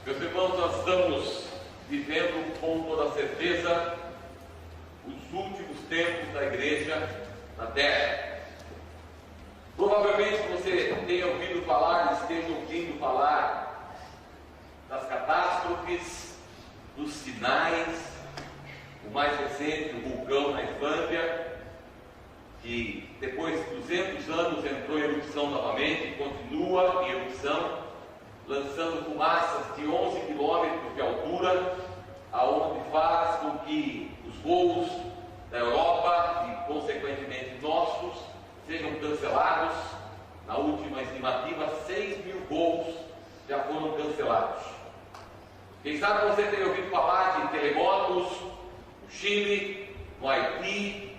Meus irmãos, nós estamos vivendo com toda certeza os últimos tempos da igreja na terra. Provavelmente você tenha ouvido falar, esteja ouvindo falar das catástrofes, dos sinais. O mais recente, o vulcão na Islândia, que depois de 200 anos entrou em erupção novamente, continua em erupção, lançando fumaças de 11 quilômetros de altura, aonde faz com que os voos da Europa e consequentemente nossos sejam cancelados. Na última estimativa, 6 mil voos já foram cancelados. Quem sabe você tenha ouvido falar de terremotos no Chile, no Haiti,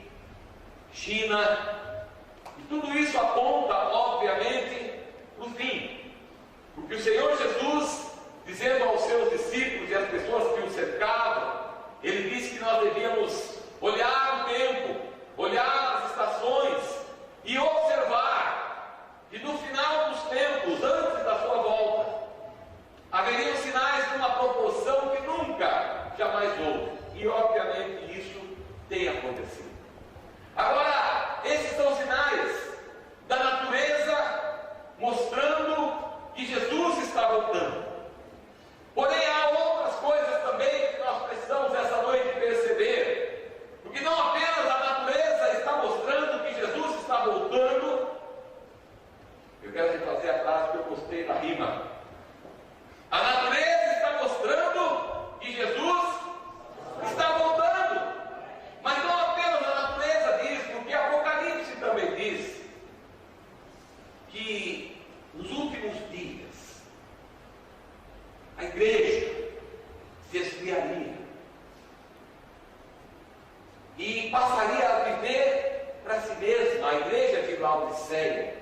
China, e tudo isso aponta, obviamente, para o fim. Porque o Senhor Jesus, dizendo aos seus discípulos e às pessoas que o cercavam, ele disse que nós devíamos olhar o tempo, olhar as estações e observar que no final dos tempos, antes da sua volta, haveriam sinais de uma proporção que nunca, jamais houve. E obviamente isso tem acontecido. Agora, esses são sinais da natureza mostrando que Jesus está voltando. Porém, há outras coisas também que nós precisamos essa noite perceber. Porque não apenas a natureza está mostrando que Jesus está voltando. Eu quero te fazer a frase que eu gostei da rima. A natureza está mostrando que Jesus está voltando. Mas não apenas a natureza diz, porque Apocalipse também diz que nos últimos dias a igreja se esfriaria e passaria a viver para si mesma. A igreja de Laodiceia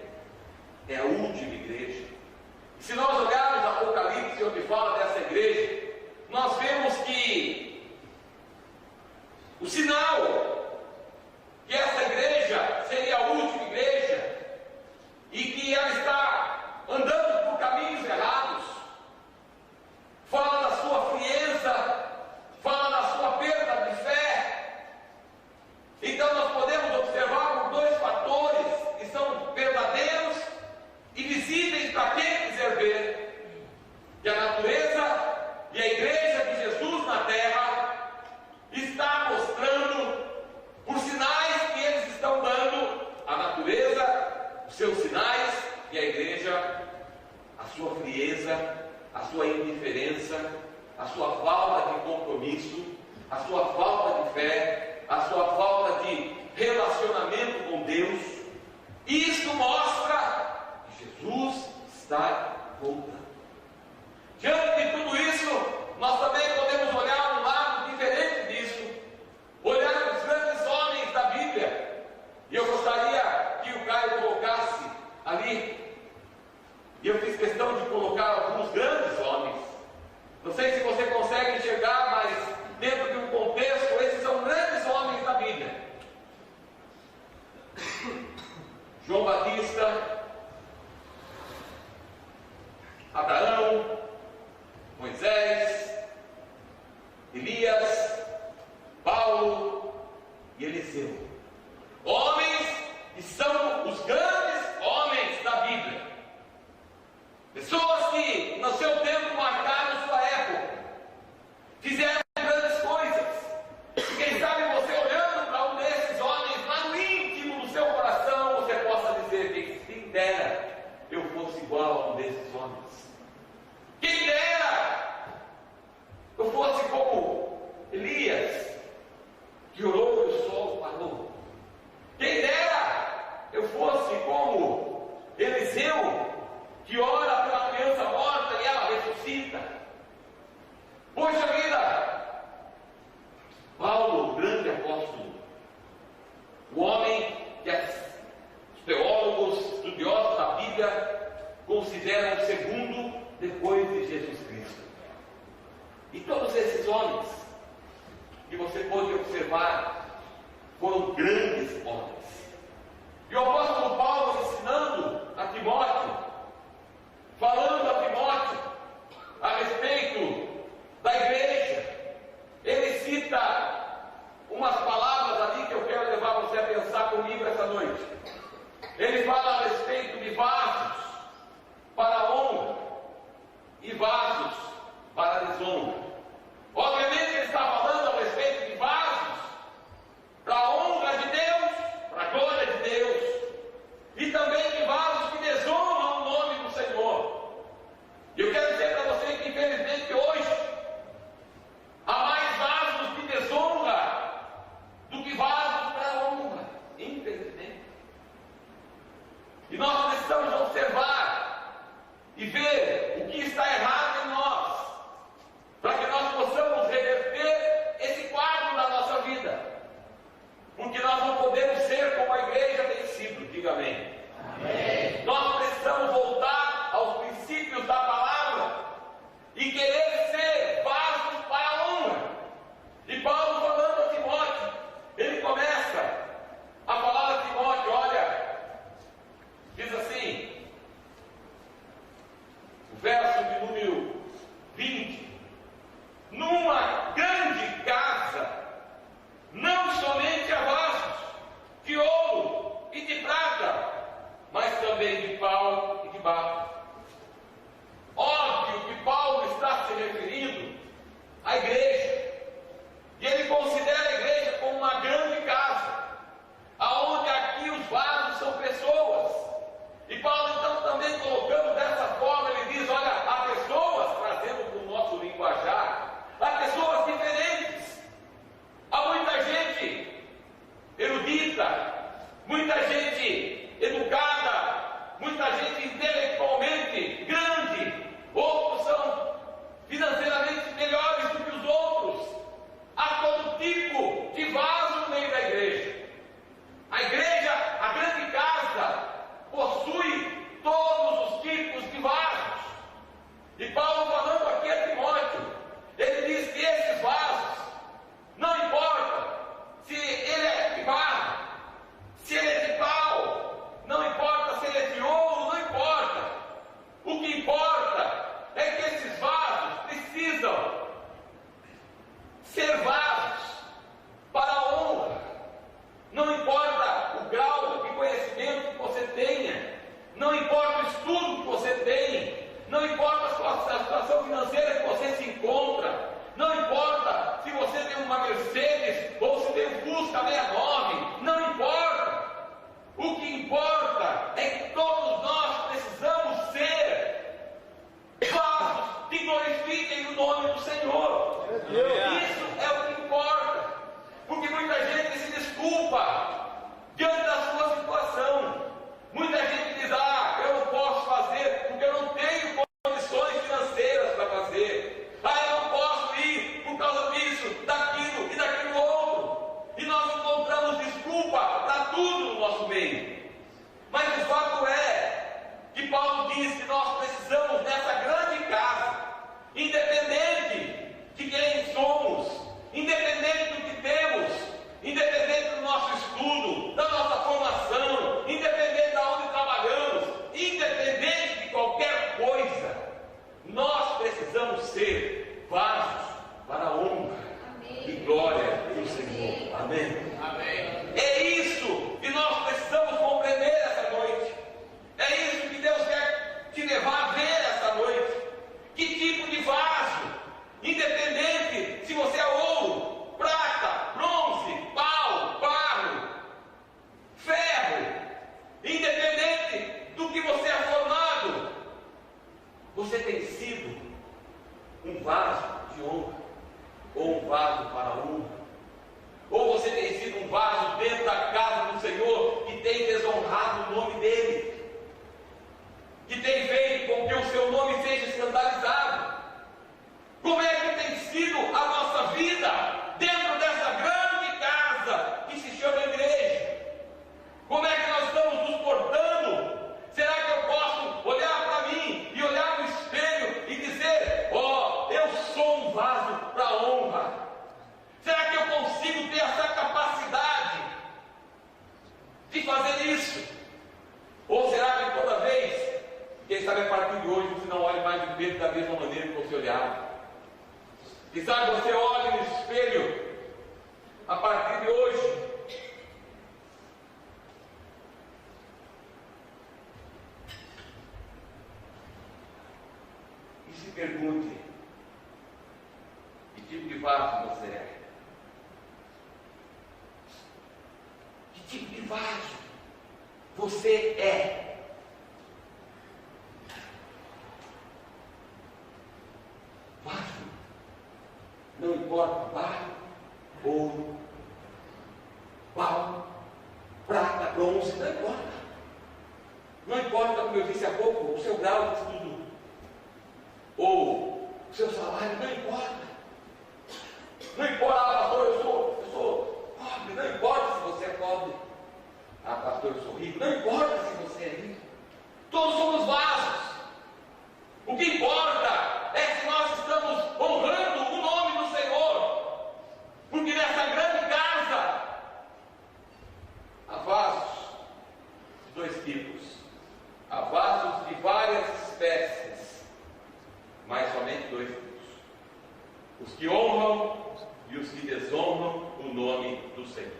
é a última igreja. E se nós olharmos Apocalipse, onde fala dessa igreja, nós vemos que o sinal que essa igreja seria a última igreja e que ela está andando por caminhos errados, fala da sua frieza, fala da sua perda de fé. Então nós podemos observar por dois fatores que são verdadeiros e visíveis para quem quiser ver, que a natureza e a igreja de Jesus na terra está mostrando, por sinais que eles estão dando, a natureza, os seus sinais, e a igreja, a sua frieza, a sua indiferença, a sua falta de compromisso, a sua falta de fé, a sua falta de relacionamento com Deus. Isso mostra que Jesus está voltando. Diante de tudo isso, nós também podemos olhar um lado diferente disso, olhar os grandes homens da Bíblia. E eu gostaria que o Caio colocasse ali, e eu fiz questão de colocar alguns grandes homens. Não sei se você consegue enxergar, mas dentro de um contexto, esses são grandes homens da Bíblia. João Batista, Abraão, Moisés, Elias, Paulo e Eliseu. Homens que são os grandes homens da Bíblia. Pessoas que no seu tempo marcaram sua época, fizeram grandes coisas. E quem sabe você olhando para um desses homens, lá no íntimo do seu coração, você possa dizer que quem dera eu fosse igual a um desses homens. Quem dera eu fosse como Elias, que orou e o sol parou. Quem dera eu fosse como Eliseu, que ora pela criança morta e ela ressuscita. Poxa vida! Paulo, o grande apóstolo, o homem que os teólogos, estudiosos da Bíblia consideram o segundo depois de Jesus Cristo. E todos esses homens que você pode observar foram grandes homens. E o apóstolo Paulo ensinando a Timóteo, falando a Timóteo a respeito fala a respeito de vasos para a honra e vasos para a desonra. Obviamente ele está falando a respeito de vasos para a honra de Deus, para a glória de Deus, e também de vasos que desonram o nome do Senhor. Eu quero dizer para você que infelizmente hoje há mais vasos de desonra do que vasos para a honra, infelizmente. E nós precisamos observar e ver o que está errado em nós, para que nós possamos reverter esse quadro da nossa vida, porque nós não podemos ser como a igreja tem sido, diga amém. Amém. Nós precisamos voltar aos princípios da palavra e querer ser vasos para a honra. E Paulo falando a Timóteo, ele começa a falar a Timóteo, olha, diz assim, o verso de número 20, numa grande casa, não somente há vasos de ouro e de prata, mas também de pau e de barro. Óbvio que Paulo está se referindo à igreja, e ele considera a igreja como uma grande casa, aonde aqui os vasos são pessoas. E Paulo então também colocando dessa forma, ele diz, olha, há pessoas, trazendo para o nosso linguajar, há pessoas diferentes, há muita gente erudita, muita gente educada, muita gente intelectualmente grande, outros são financeiramente melhores do que os outros. Há todo tipo de vaso no meio da igreja. A igreja, a grande casa, possui todos os tipos de vasos. E Paulo falando aqui a Timóteo, ele diz que esses vasos, não importa se ele é de barro, se ele é de pau, não importa se ele é de ouro, não importa. O que importa é que esses vasos precisam ser vasos para a honra. Não importa o grau de conhecimento que você tenha, não importa o estudo que você tem, não importa a situação financeira que você se encontra, não importa se você tem uma Mercedes ou se tem um Fusca 69, não importa. O que importa é que todos nós precisamos ser vasos que glorifiquem o nome do Senhor. Isso é o que importa, porque muita gente se desculpa diante da sua situação. Muita gente diz, eu não posso fazer porque eu não tenho condições financeiras para fazer. Eu não posso ir por causa disso, daquilo e daquilo outro. E nós encontramos desculpa para tudo no nosso meio. Mas o fato é que Paulo diz que nós precisamos dessa grande casa, independente de quem somos, independente do que temos, independente do nosso estudo, da nossa formação, independente de onde trabalhamos, independente de qualquer coisa, nós precisamos ser vasos para a honra e glória do Senhor. Amém? Amém. É isso que nós precisamos compreender essa noite. É isso que Deus quer te levar a ver essa noite. Que tipo de vaso, independente se você é ouro, prata, bronze, pau, barro, ferro, independente do que você é formado, você tem sido um vaso de honra, ou um vaso para a honra, ou você tem sido um vaso dentro da casa do Senhor que tem desonrado o nome dEle, que tem feito com que o seu nome seja escandalizado. Como é que tem sido a nossa vida dentro dessa grande casa que se chama igreja? Como é que nós estamos nos portando? Será que eu posso olhar para mim e olhar no espelho e dizer, eu sou um vaso para a honra? Será que eu consigo ter essa capacidade de fazer isso? Ou será que toda vez, quem sabe a partir de hoje você não olha mais o espelho da mesma maneira que você olhava? Quem sabe você olha no espelho a partir de hoje pergunte: que tipo de vaso você é? Que tipo de vaso você é? Vaso. Não importa barro, ouro, pau, prata, bronze, não importa. Não importa, como eu disse há pouco, o seu grau de estudo, ou o seu salário, não importa. Não importa, pastor, eu sou pobre, não importa se você é pobre. Ah, pastor, eu sou rico, não importa se você é rico. Todos somos vasos. O que importa é se nós estamos honrando o nome do Senhor. Porque nessa grande casa há vasos de dois tipos. Há vasos de várias espécies, mas somente dois tipos: os que honram e os que desonram o nome do Senhor.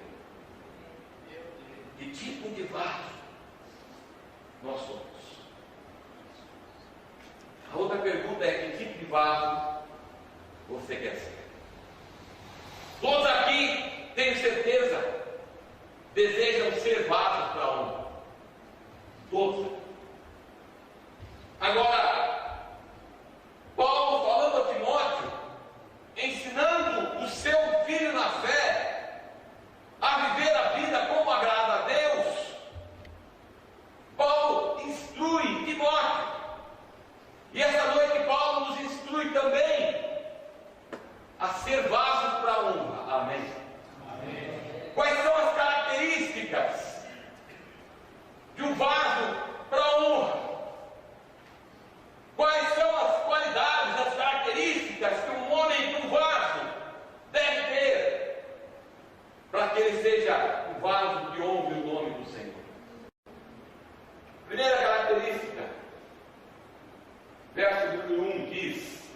Que tipo de vaso nós somos? A outra pergunta é: que tipo de vaso você quer ser? Todos aqui, tenho certeza, desejam ser vasos para a honra. Todos. Agora, Paulo, falando a Timóteo, ensinando o seu filho na fé a viver a vida como agrada a Deus, Paulo instrui Timóteo. E essa noite Paulo nos instrui também a ser vasos para a honra. Amém? Amém. Quais são as características de um vaso para a honra? Quais são as qualidades, as características que um homem, que um vaso deve ter para que ele seja um vaso que honre o nome do Senhor? Primeira característica, verso número 1 diz: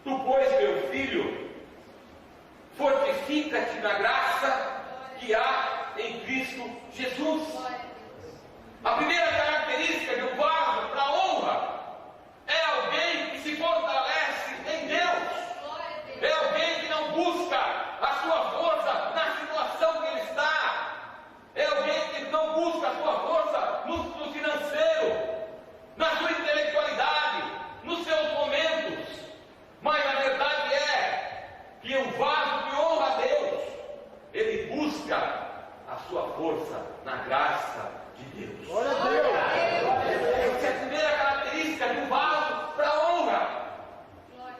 Tu, pois, meu filho, fortifica-te na graça que há em Cristo Jesus. A primeira característica de um vaso para a honra é alguém que se fortalece em Deus. É alguém que não busca a sua força na situação que ele está. É alguém que não busca a sua força no financeiro, na sua intelectualidade, nos seus momentos. Mas a verdade é que o vaso que honra a Deus, ele busca a sua força na graça de Deus. Glória a Deus. Essa é a primeira característica de um vaso para a honra.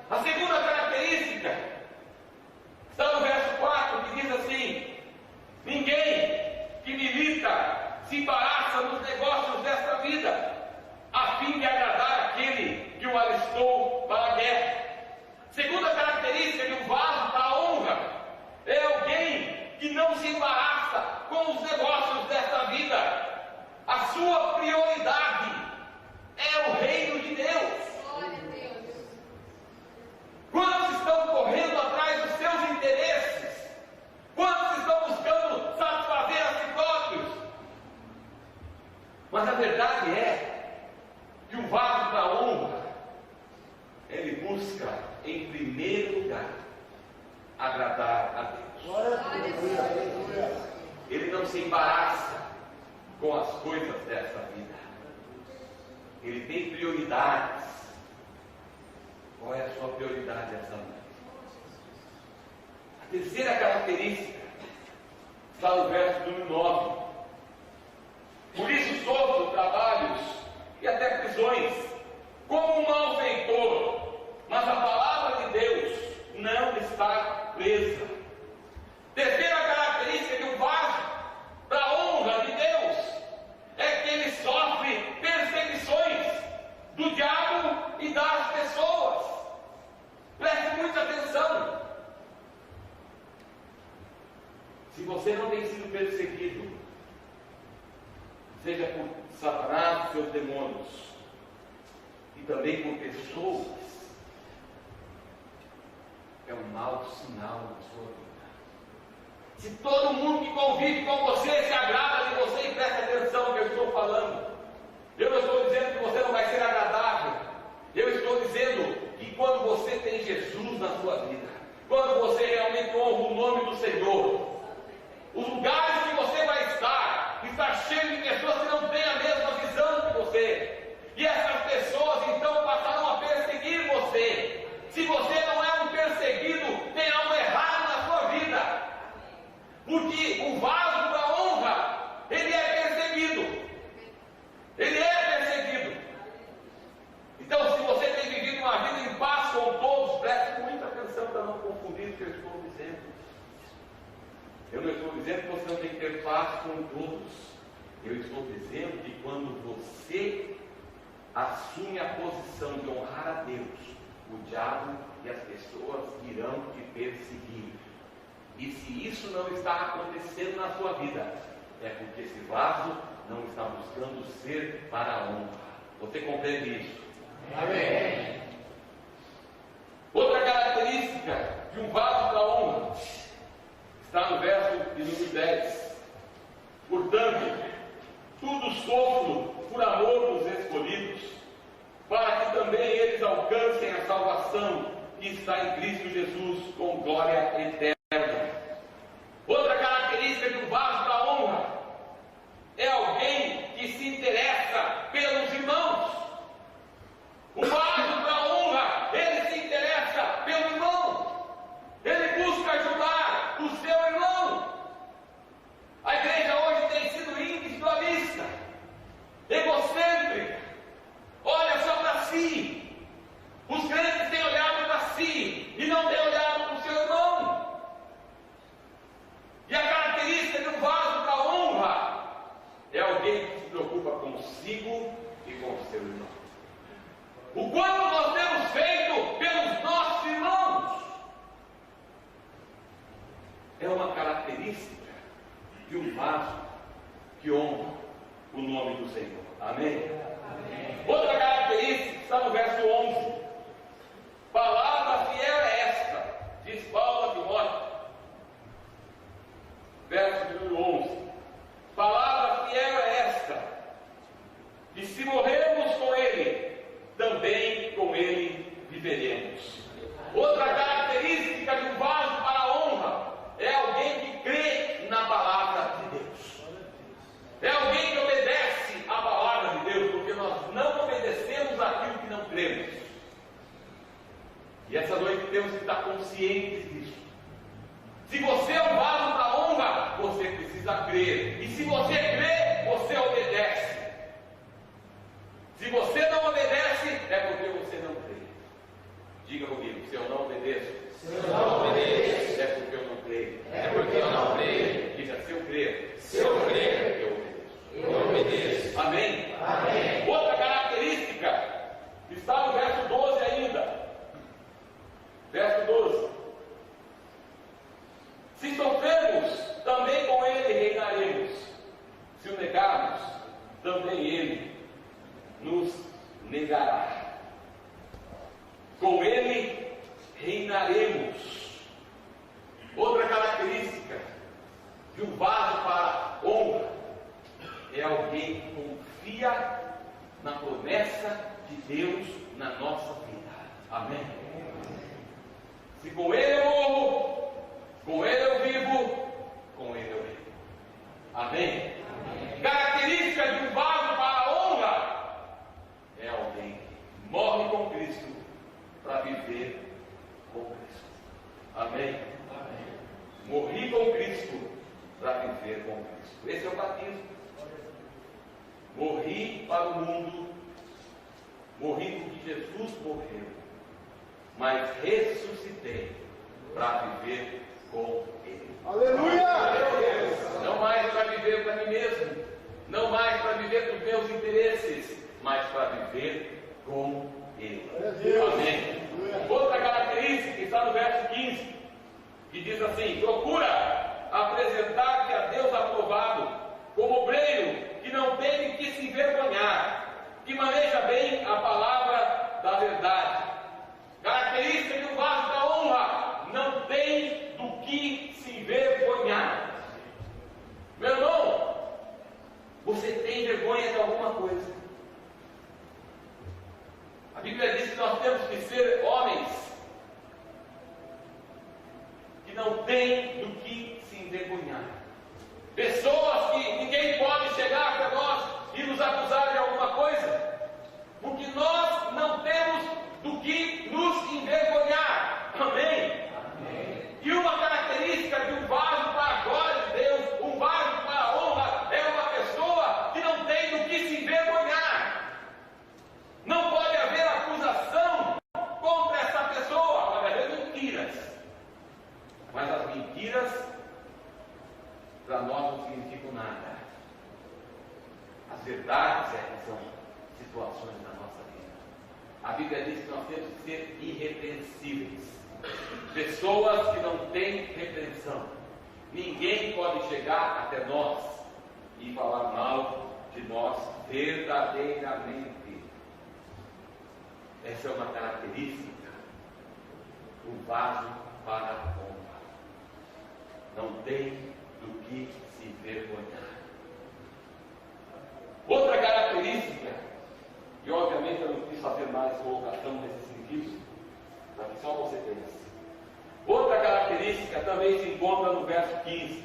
A segunda característica está no verso 4, que diz assim: ninguém que milita se embaraça nos negócios desta vida, a fim de agradar aquele que o alistou para a guerra. Segunda característica de um vaso para a honra é alguém que não se embaraça com os negócios desta vida. A sua prioridade é o reino de Deus. Glória a Deus. Quantos estão correndo atrás dos seus interesses? Quantos estão buscando satisfazer a si próprios? Mas a verdade é que o vaso da honra, ele busca, em primeiro lugar, agradar a Deus. Glória a Deus. Ele não se embaraça com as coisas desta vida. Ele tem prioridades. Qual é a sua prioridade essa noite? A terceira característica está no verso número 9. Por isso sofro trabalhos e até prisões, como um malfeitor, mas a palavra de Deus não está presa. Terceira característica de um vaso para a honra de Deus é que ele sofre perseguições do diabo e das pessoas. Preste muita atenção. Se você não tem sido perseguido, seja por Satanás e seus demônios, e também por pessoas, é um mau sinal na sua vida. Se todo mundo que convive com você se agrada de você, e presta atenção no que eu estou falando, eu não estou dizendo que você não vai ser agradável, eu estou dizendo que quando você assume a posição de honrar a Deus, o diabo e as pessoas irão te perseguir. E se isso não está acontecendo na sua vida, é porque esse vaso não está buscando ser para a honra. Você compreende isso? Amém. Outra característica de um vaso para honra está no verso de número 10. Portanto, tudo sofro por amor dos escolhidos, para que também eles alcancem a salvação que está em Cristo Jesus com glória eterna. Outra característica de um vaso para honra é alguém que se interessa pelos irmãos. O vaso para honra, ele se interessa pelo irmão. Ele busca ajudar o seu irmão. A igreja hoje tem sido individualista, egocêntrica, olha só para si. Os crentes têm olhado para si e não têm olhado para o seu irmão. E a característica de um vaso para honra é alguém que se preocupa consigo e com o seu irmão. O quanto nós temos feito pelos nossos irmãos é uma característica de um vaso que honra o nome do Senhor. Amém? Amém. Outra característica está no verso 11. Palavra fiel é esta, diz Paulo a Timóteo. Verso número 11. Palavra fiel é esta, e se morrermos com Ele, também com Ele viveremos. Outra característica de um vaso para a honra é alguém que crê na palavra de Deus. É alguém que obedece à palavra de Deus, porque nós não obedecemos aquilo que não cremos. E essa noite temos que estar conscientes disso. Se você é um vaso para a honra, você precisa crer. E se você crê, você obedece. Se você não obedece, é porque você não crê. Diga comigo, se eu não obedeço, é porque eu não creio. É porque eu não creio. Diga, se eu crer, eu obedeço. Amém? Amém. Outra característica está no verso 12 ainda. Verso 12. Se sofrermos, também com Ele reinaremos. Se o negarmos, também Ele nos negará. Com Ele reinaremos. Outra característica de um vaso para honra é alguém que confia na promessa de Deus na nossa vida. Amém? Se com Ele eu morro, com Ele eu vivo, com Ele eu vivo. Amém? Amém. Característica de um vaso para a honra é alguém que morre com Cristo para viver com Cristo. Amém? Amém. Morri com Cristo para viver com Cristo. Esse é o batismo. Morri para o mundo, morri porque Jesus morreu, mas ressuscitei para viver com Ele. Aleluia! Não mais para viver para mim mesmo, não mais para viver dos meus interesses, mas para viver com Ele. Amém. Outra característica está no verso 15, que diz assim: procura apresentar-te a Deus aprovado, como obreiro que não tem de que se envergonhar, que maneja bem a palavra da verdade. Característica de um vaso da honra: não tem do que se envergonhar. Meu irmão, você tem vergonha de alguma coisa? A Bíblia diz que nós temos que ser homens que não têm do que se envergonhar. Pessoas que ninguém pode chegar as verdades são situações da nossa vida. A Bíblia diz que nós temos que ser irrepreensíveis. Pessoas que não têm repreensão. Ninguém pode chegar até nós e falar mal de nós verdadeiramente. Essa é uma característica do vaso para a honra. Não tem do que se envergonhar. Outra característica, e obviamente eu não quis fazer mais colocação nesse sentido, para que só você pense. Outra característica também se encontra no verso 15,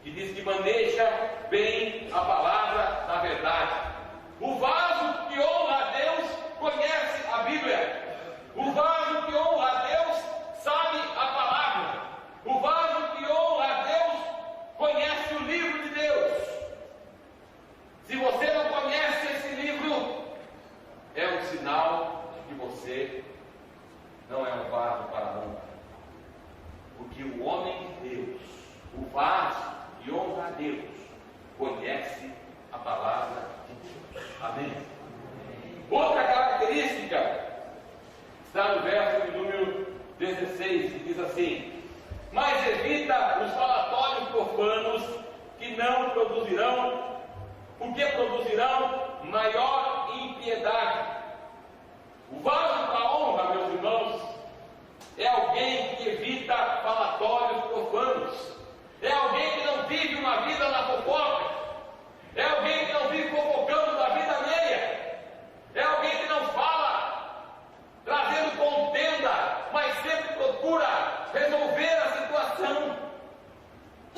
que diz que maneja bem a palavra da verdade. O vaso que honra a Deus conhece a Bíblia. O vaso que honra a Deus sabe a palavra. O vaso que honra a Deus conhece o livro de Deus. Se você não conhece esse livro, é um sinal de que você não é um vaso para a honra. Porque o homem de Deus, o vaso que honra a Deus, conhece a palavra de Deus. Amém? Outra característica está no verso de número 16, que diz assim: mas evita os falatórios profanos que não produzirão, porque produzirão maior impiedade. O vaso da honra, meus irmãos, é alguém que evita falatórios profanos. É alguém que não vive uma vida na fofoca. É alguém que não vive fofocando da vida alheia. É alguém que não fala trazendo contenda, mas sempre procura resolver a situação.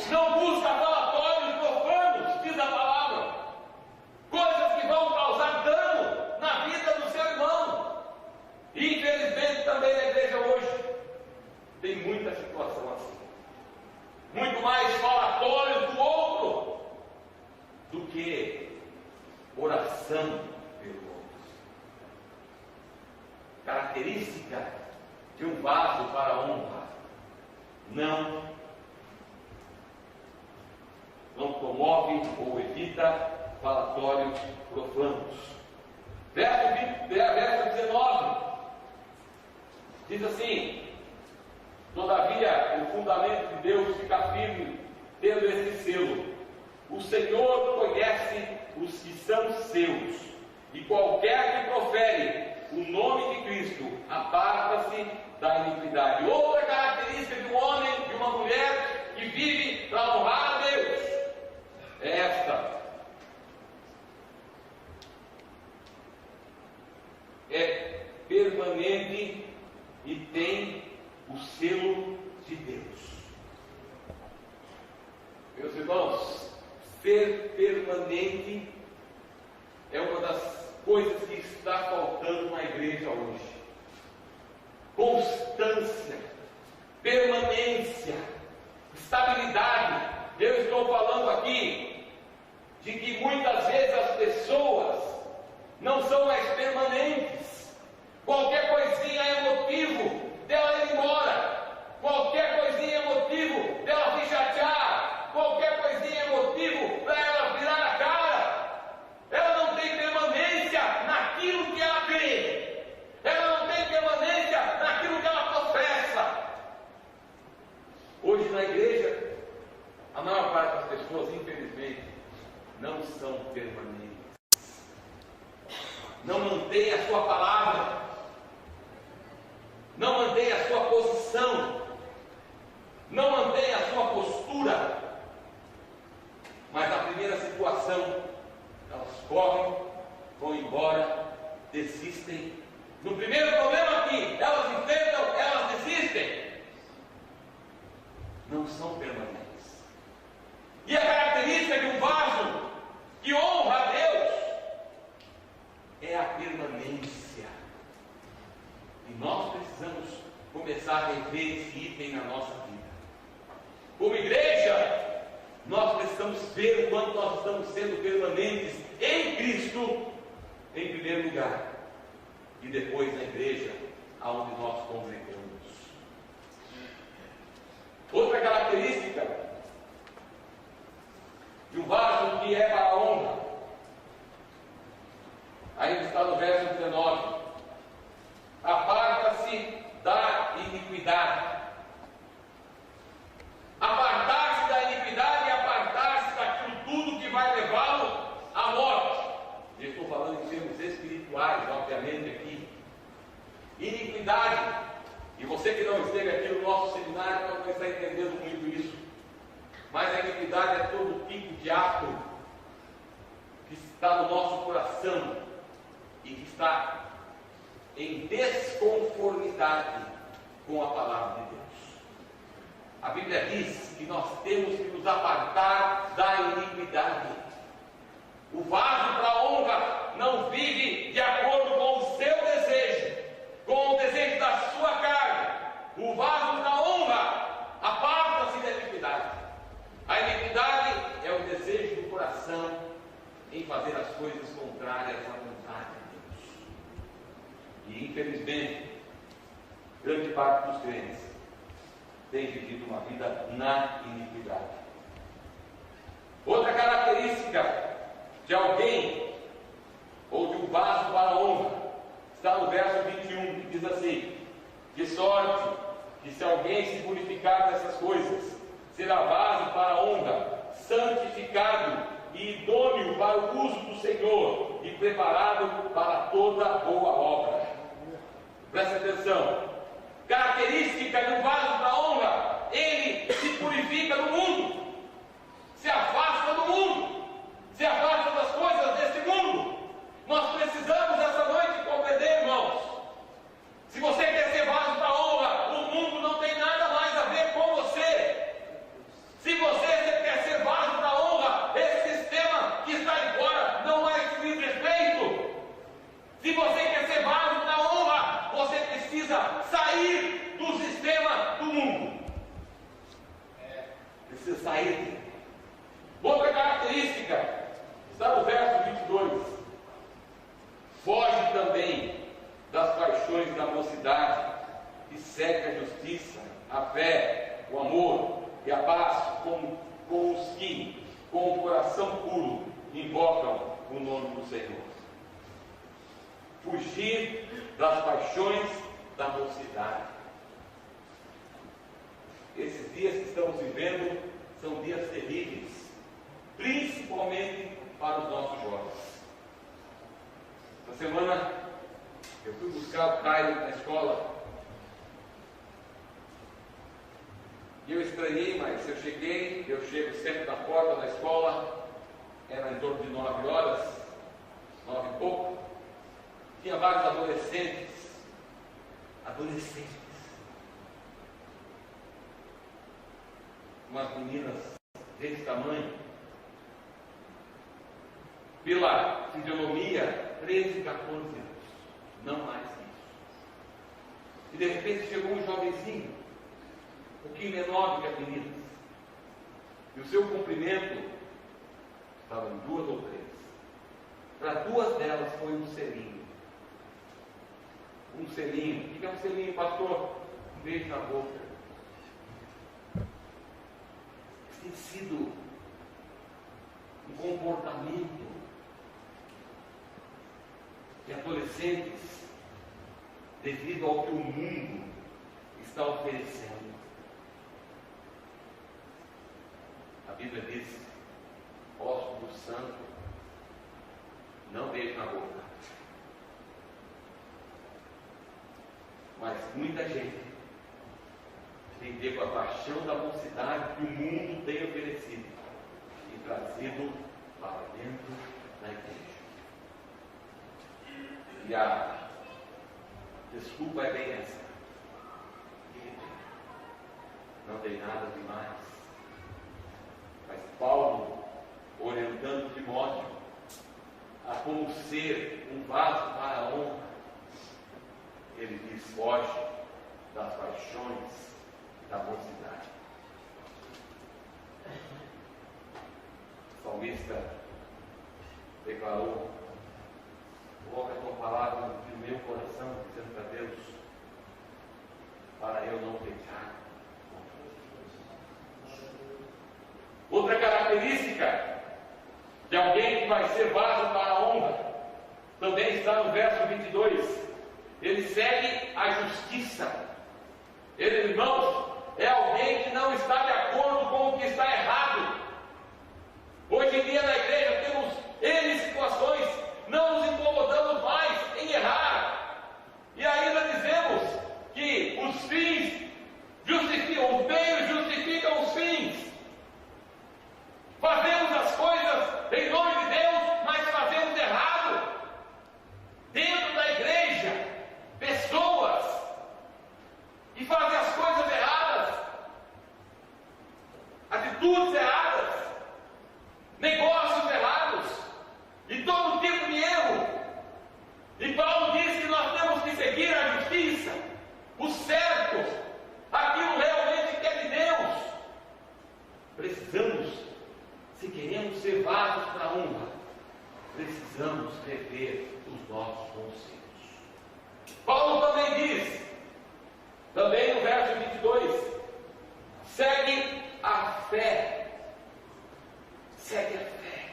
Não busca falatórios profanos, diz a palavra. Coisas que vão causar dano na vida do seu irmão. E infelizmente também na igreja hoje tem muita situação assim. Muito mais falatórios do outro do que oração pelo outro. Característica de um vaso para a honra: não promove ou evita falatórios profanos. Verso 19 diz assim: todavia o fundamento de Deus fica firme, tendo esse selo: o Senhor conhece os que são seus, e qualquer que profere o nome de Cristo aparta-se da iniquidade. Outra característica de um homem, de uma mulher que vive para honrar a Deus é esta: é permanente e tem o selo de Deus. Meus irmãos, ser permanente é uma das coisas que está faltando na igreja hoje. Constância, permanência, estabilidade. Eu estou falando aqui de que muitas vezes as pessoas não são mais permanentes. Qualquer coisinha é motivo dela ir embora. Qualquer coisinha é motivo dela se chatear. Qualquer coisinha é motivo para ela virar a cara. Ela não tem permanência naquilo que ela crê. Ela não tem permanência naquilo que ela professa. Hoje na igreja, a maior parte das pessoas, infelizmente, não são permanentes. Não mantém a sua palavra. Não mantém a sua posição. Não mantém a sua postura. Mas na primeira situação, elas correm, vão embora, desistem. No primeiro problema aqui, elas enfrentam, elas desistem. Não são permanentes. E a característica de um vaso que honra a Deus é a permanência. E nós precisamos começar a rever esse item na nossa vida. Como igreja, nós precisamos ver o quanto nós estamos sendo permanentes em Cristo, em primeiro lugar, e depois na igreja, aonde nós congregamos. Outra característica de um vaso que é para a honra Aí está no verso 19: aparta-se da iniquidade. Apartar-se da iniquidade e apartar-se daquilo tudo que vai levá-lo à morte. Eu estou falando em termos espirituais, obviamente, aqui. Iniquidade. E você que não esteve aqui no nosso seminário não vai estar entendendo muito isso. Mas a iniquidade é todo tipo de ato que está no nosso coração e que está em desconformidade com a palavra de Deus. A Bíblia diz que nós temos que nos apartar da iniquidade. O vaso para a honra não vive de acordo com o seu desejo, com o desejo da sua carne. O vaso da honra aparta-se da iniquidade. A iniquidade é o desejo do coração em fazer as coisas contrárias à vontade de Deus. E infelizmente, grande parte dos crentes tem vivido uma vida na iniquidade. Outra característica de alguém ou de um vaso para a honra está no verso 21, que diz assim: de sorte que se alguém se purificar dessas coisas, será vaso para a honra, santificado e idôneo para o uso do Senhor e preparado para toda boa obra. Preste atenção. Característica de um vaso para a honra: ele se purifica do mundo, se afasta do mundo, se afasta das coisas deste mundo. Nós precisamos essa noite compreender, irmãos. Se você quer ser vaso para a honra, o mundo não tem nada mais a ver com você. Se você quer ser vaso para a honra, esse sistema que está aí fora não vai te diz respeito. Se você quer ser vaso para a honra, você precisa sair do sistema do mundo. Precisa sair dele. Outra característica está no verso 22. Foge também das paixões da mocidade, e segue a justiça, a fé, o amor e a paz com os que, com o coração puro, invocam o nome do Senhor. Fugir das paixões da mocidade. Esses dias que estamos vivendo são dias terríveis, principalmente para os nossos jovens. Essa semana eu fui buscar o Caio na escola e eu estranhei, mas eu chego sempre na porta da escola, era em torno de 9 horas, 9 e pouco. Tinha vários adolescentes, umas meninas desse tamanho, pela fisionomia, 13, 14 anos, não mais isso. E de repente chegou um jovenzinho, um pouquinho menor do que as meninas, e o seu comprimento estava em 2 ou 3. Para 2 delas foi um selinho. Um selinho. O que é um selinho, pastor? Um beijo na boca. Tem sido um comportamento de adolescentes devido ao que o mundo está oferecendo. A Bíblia diz: ósculo santo, não beijo na boca. Mas muita gente tem pego a paixão da mocidade que o mundo tem oferecido e trazido para dentro da igreja. E a desculpa é bem essa: não tem nada demais. Mas Paulo, orientando Timóteo a como ser um vaso para a honra, ele diz: foge das paixões da mocidade. O salmista declarou: coloca a tua palavra no meu coração, dizendo para Deus, para eu não pecar. Outra característica de alguém que vai ser vaso para a honra também está no verso 22. Ele segue a justiça. Ele, irmãos, é alguém que não está de acordo com o que está errado. Hoje em dia na igreja temos N situações, não nos incomodamos mais em errar. E ainda dizemos que os fins justificam, os meios justificam os fins. Fazemos as coisas em nome de Deus, mas fazemos errado. Dentro da igreja, pessoas que fazem as coisas erradas, atitudes erradas, negócios errados e todo tipo de erro. E Paulo diz que nós temos que seguir a justiça, o certo, aquilo realmente que é de Deus. Precisamos, se queremos ser vasos para a honra, precisamos rever os nossos conceitos. Paulo também diz, também no verso 22, segue a fé. Segue a fé.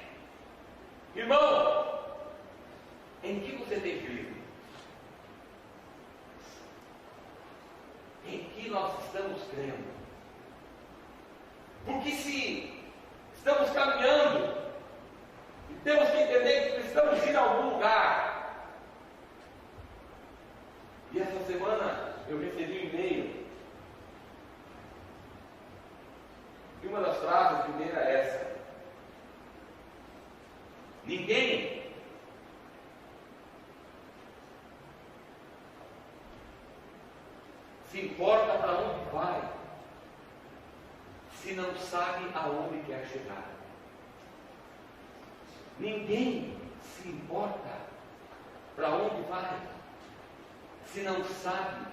Irmão, em que você tem crido? Em que nós estamos crendo? Porque se estamos caminhando, e temos que entender que precisamos ir a algum lugar. E essa semana eu recebi um e-mail. E uma das frases primeira é essa: ninguém se importa para onde vai se não sabe aonde quer chegar. Ninguém se importa para onde vai se não sabe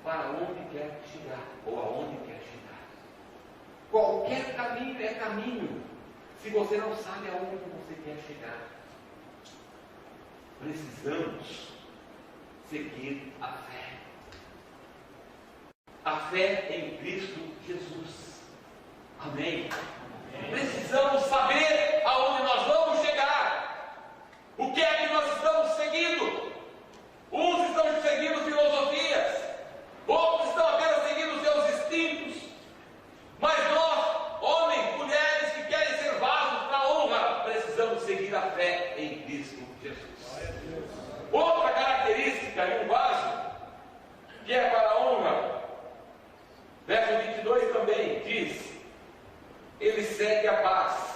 para onde quer chegar ou aonde quer chegar. Qualquer caminho é caminho se você não sabe aonde você quer chegar. Precisamos seguir a fé. A fé em Cristo Jesus. Amém? Precisamos saber aonde nós vamos chegar. O que é que nós estamos seguindo? Uns estão seguindo filosofias, outros estão apenas seguindo seus instintos. Mas nós, homens, mulheres que querem ser vasos para a honra, precisamos seguir a fé em Cristo Jesus. Outra característica de um vaso que é para a honra, verso 22 também diz: ele segue a paz.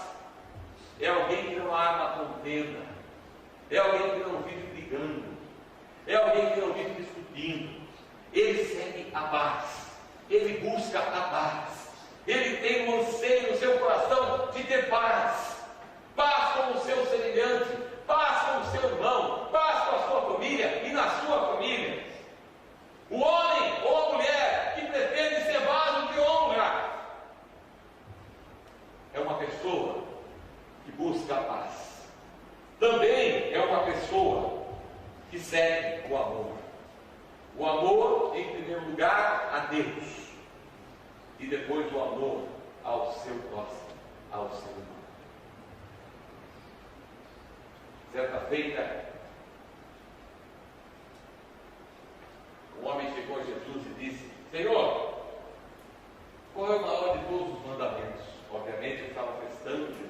É alguém que não arma contenda, é alguém que não vive brigando, é alguém que não vive discutindo. Ele segue a paz, ele busca a paz, ele tem um anseio no seu coração de ter paz. Paz com o seu semelhante, paz com o seu irmão, paz com a sua família e na sua família. O homem ou a mulher que pretende ser vaso de honra é uma pessoa que busca a paz. Também é uma pessoa que segue o amor. O amor, em primeiro lugar, a Deus, e depois o amor ao seu próximo, ao ser humano. Certa feita, um homem chegou a Jesus e disse: Senhor, qual é o maior de todos os mandamentos? Obviamente ele estava testando Jesus.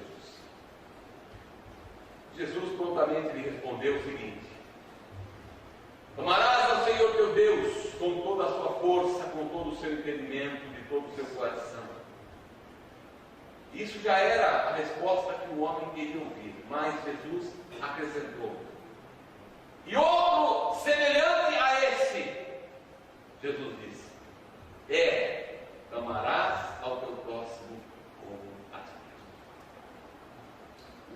Jesus prontamente lhe respondeu o seguinte: amarás ao Senhor teu Deus com toda a sua força, com todo o seu entendimento, de todo o seu coração. Isso já era a resposta que o homem queria ouvir, mas Jesus acrescentou: e outro semelhante a esse, Jesus disse, amarás ao teu próximo como a ti mesmo.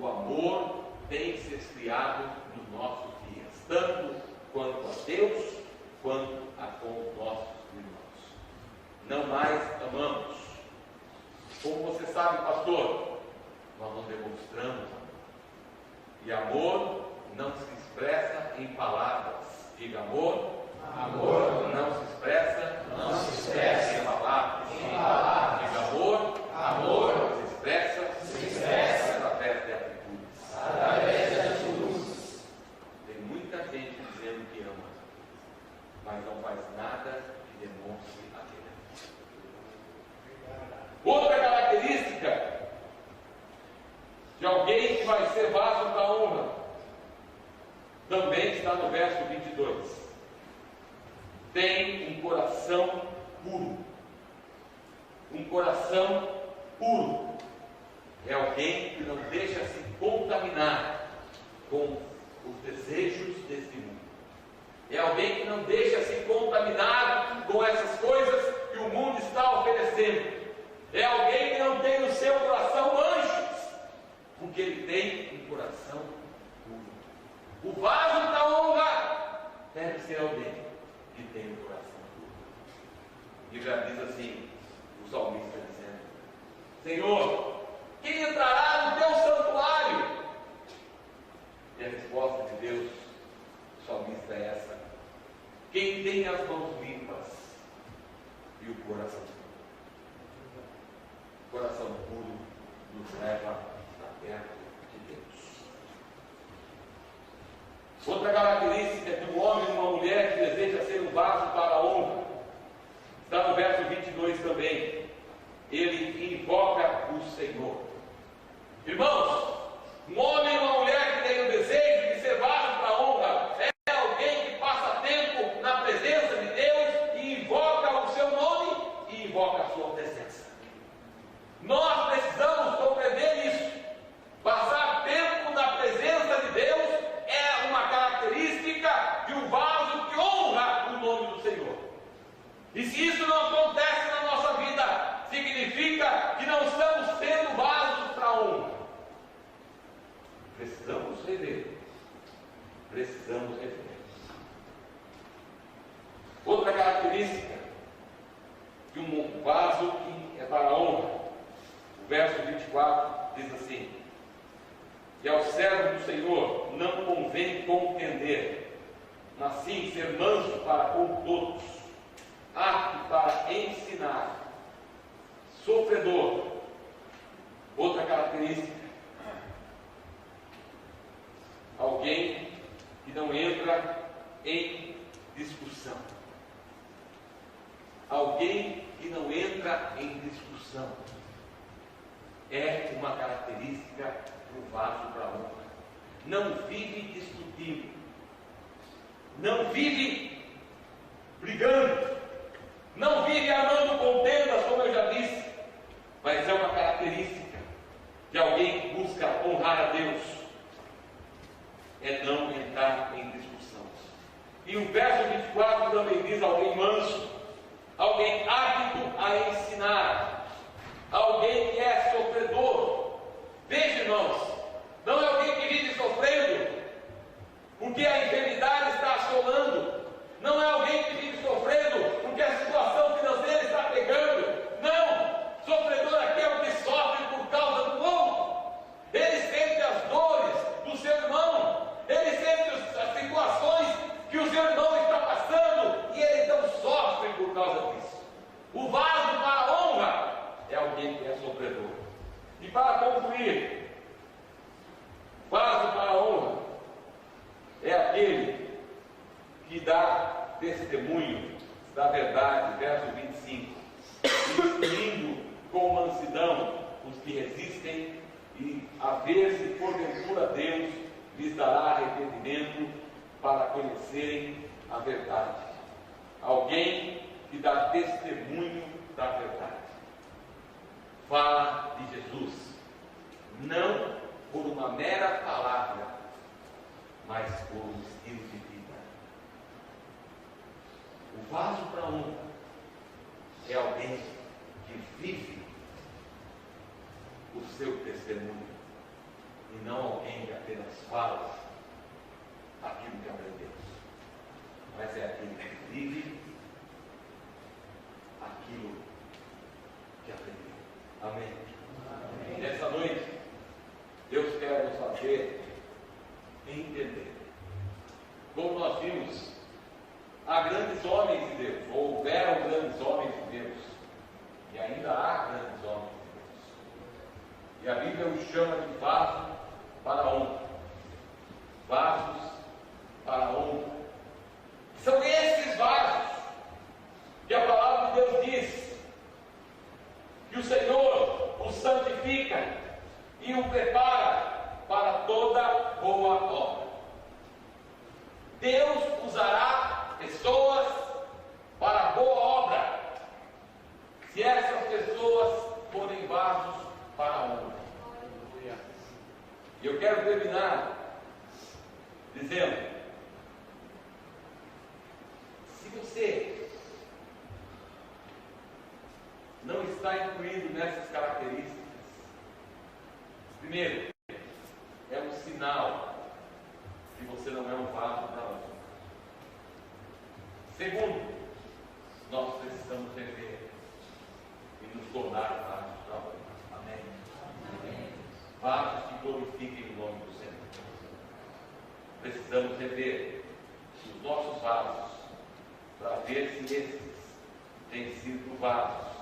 O amor tem se esfriado nos nossos dias, tanto quanto a Deus, quanto a com os nossos irmãos. Não mais amamos. Como você sabe, pastor, nós não demonstramos amor. E amor não se expressa em palavras. Diga amor. Amor Não se expressa em palavras. Diga amor. Amor Se expressa se expressa através de atitudes. através de atitudes. Tem está no verso 22. Tem um coração puro. Um coração puro é alguém que não deixa se contaminar com os desejos deste mundo. É alguém que não deixa se contaminar com essas coisas que o mundo está oferecendo. É alguém que não tem no seu coração anjos, porque ele tem um coração puro. O vaso da honra deve ser alguém que tem um coração puro. E já diz assim, o salmista dizendo: Senhor, quem entrará no teu santuário? E a resposta de Deus, o salmista, é essa: quem tem as mãos limpas e o coração puro. O coração puro nos leva a perto de Deus. Outra característica de um homem e uma mulher que deseja ser um vaso para a honra está no verso 22 também. Ele invoca o Senhor. Irmãos, um homem e uma mulher que tem o desejo de ser vaso para a honra é alguém que passa tempo na presença de Deus e invoca o seu nome e invoca a sua presença. Nós precisamos compreender isso. Passar tempo na presença de Deus é uma característica de um vaso que honra o nome do Senhor. E se isso não acontece na nossa vida, significa que não estamos sendo vasos para a honra. Precisamos rever. Precisamos rever. Outra característica de um vaso que é para a honra. O verso 24 diz assim: que ao servo do Senhor não convém contender, mas sim ser manso para com todos, apto para ensinar, sofredor. Outra característica: alguém que não entra em discussão. Alguém que não entra em discussão é uma característica do vaso para a honra. Não vive discutindo, não vive brigando, não vive armando contendas, como eu já disse, mas é uma característica de alguém que busca honrar a Deus, é não entrar em discussão. E o verso 24 também diz: alguém manso, alguém apto a ensinar, alguém que é sofredor. Veja, irmãos, não é alguém que vive sofrendo porque a enfermidade está assolando, não é alguém que vive sofrendo porque a situação financeira está pegando. Não, sofredor aqui é o que sofre por causa do outro. Ele sente as dores do seu irmão, ele sente as situações que o seu irmão está passando e ele então sofre por causa disso. O vaso para a honra é alguém que é sofredor. E para concluir, vaso para a honra é aquele que dá testemunho da verdade, verso 25, instruindo com mansidão os que resistem, e a ver se porventura Deus lhes dará arrependimento para conhecerem a verdade. Alguém que dá testemunho da verdade. Fala de Jesus, não por uma mera palavra, mas por um estilo de vida. O vaso para a honra é alguém que vive o seu testemunho e não alguém que apenas fala aquilo que aprendeu, mas é aquele que vive aquilo que aprendeu. Amém? Amém. Nessa noite, Deus quer nos fazer entender. Como nós vimos, há grandes homens de Deus, ou houveram grandes homens de Deus, e ainda há grandes homens de Deus. E a Bíblia os chama de vaso para a honra. Vasos para a honra. São esses vasos que a palavra de Deus diz que o Senhor os santifica e o prepara para toda boa obra. dizendo: se você não está incluído nessas características, primeiro, é um sinal que você não é um vaso para honra. Segundo, nós precisamos rever e nos tornar vasos para honra. Amém? Amém. Vasos que glorifiquem o nome do Senhor. Precisamos rever os nossos vasos para ver se esses têm sido vasos